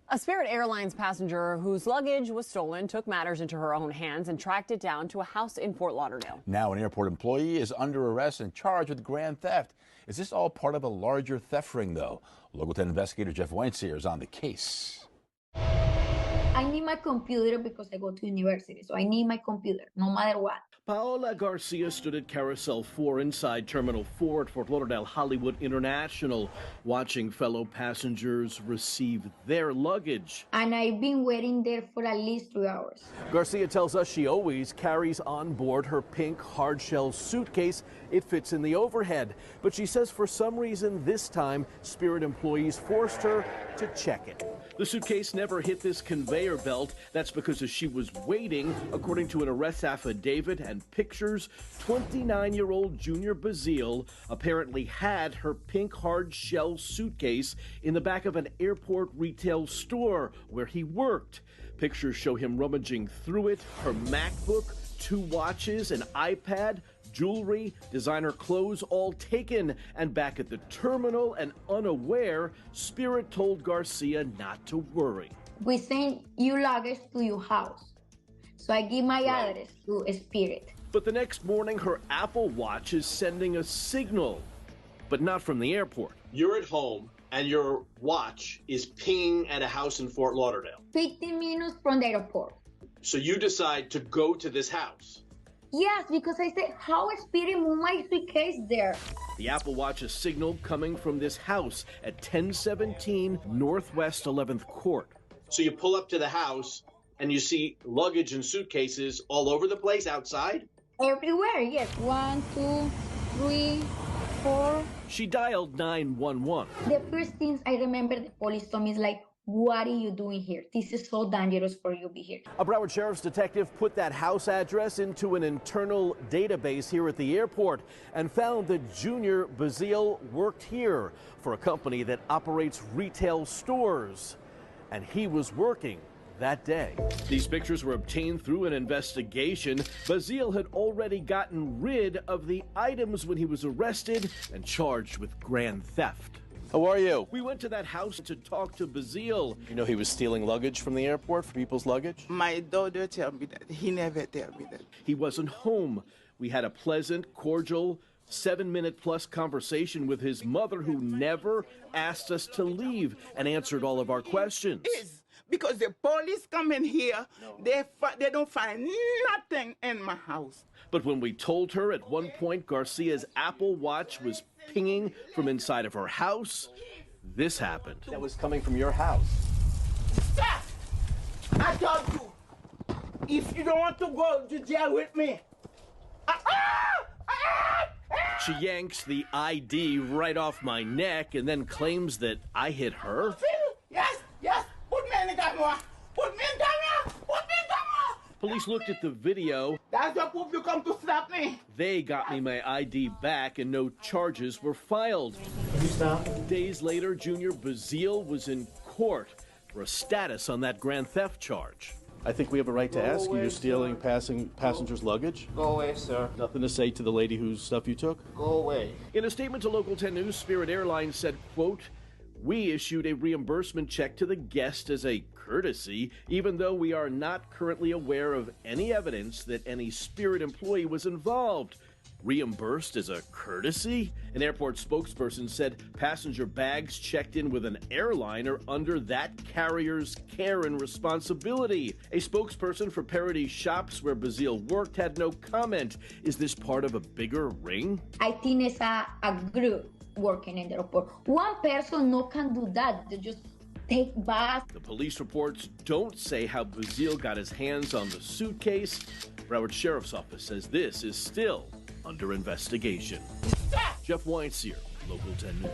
A Spirit Airlines passenger whose luggage was stolen took matters into her own hands and tracked it down to a house in Fort Lauderdale. Now an airport employee is under arrest and charged with grand theft. Is this all part of a larger theft ring, though? Local 10 investigator Jeff Weinstein is on the case. I need my computer because I go to university, so I need my computer, no matter what. Paola Garcia stood at Carousel 4 inside Terminal 4 at Fort Lauderdale Hollywood International, watching fellow passengers receive their luggage. And I've been waiting there for at least 3 hours. Garcia tells us she always carries on board her pink hard-shell suitcase. It fits in the overhead. But she says for some reason this time, Spirit employees forced her to check it. The suitcase never hit this conveyor belt. That's because as she was waiting, according to an arrest affidavit and pictures, 29-year-old Junior Bazile apparently had her pink hard-shell suitcase in the back of an airport retail store where he worked. Pictures show him rummaging through it, her MacBook, 2 watches, an iPad, jewelry, designer clothes, all taken. And back at the terminal and unaware, Spirit told Garcia not to worry. We send you luggage to your house. So I give my address to Spirit. But the next morning, her Apple Watch is sending a signal, but not from the airport. You're at home and your watch is pinging at a house in Fort Lauderdale. 15 minutes from the airport. So you decide to go to this house. Yes, because I said, how is Spirit move my suitcase there? The Apple Watch is signaled coming from this house at 1017 Northwest 11th Court. So you pull up to the house and you see luggage and suitcases all over the place outside? Everywhere, yes. 1, 2, 3, 4. She dialed 911. The first things I remember the police told me is like, what are you doing here? This is so dangerous for you to be here. A Broward Sheriff's detective put that house address into an internal database here at the airport and found that Junior Bazile worked here for a company that operates retail stores. And he was working that day. These pictures were obtained through an investigation. Bazile had already gotten rid of the items when he was arrested and charged with grand theft. How are you? We went to that house to talk to Bazile. You know he was stealing luggage from the airport for people's luggage? My daughter told me that. He never told me that. He wasn't home. We had a pleasant, cordial, 7-minute-plus conversation with his mother, who never asked us to leave and answered all of our questions. It's because the police come in here, they don't find nothing in my house. But when we told her at one point Garcia's Apple Watch was pinging from inside of her house, this happened. That was coming from your house. Stop! I told you, if you don't want to go to jail with me. She yanks the ID right off my neck and then claims that I hit her. Yes, yes, put me in the camera. Put me in the camera. Put me in the camera. Police looked at the video. That's the proof you come to slap me. They got me my ID back and no charges were filed. Days later, Junior Bazile was in court for a status on that grand theft charge. I think we have a right to ask you. You're stealing passengers' luggage? Go away, sir. Nothing to say to the lady whose stuff you took? Go away. In a statement to Local 10 News, Spirit Airlines said, quote, "We issued a reimbursement check to the guest as a courtesy, even though we are not currently aware of any evidence that any Spirit employee was involved." Reimbursed as a courtesy? An airport spokesperson said passenger bags checked in with an airline are under that carrier's care and responsibility. A spokesperson for Parody Shops, where Bazile worked, had no comment. Is this part of a bigger ring? I think it's a group working in the airport. One person no can do that. They just take bath. The police reports don't say how Bazile got his hands on the suitcase. Broward Sheriff's Office says this is still under investigation. Jeff Weinstein, Local 10 News.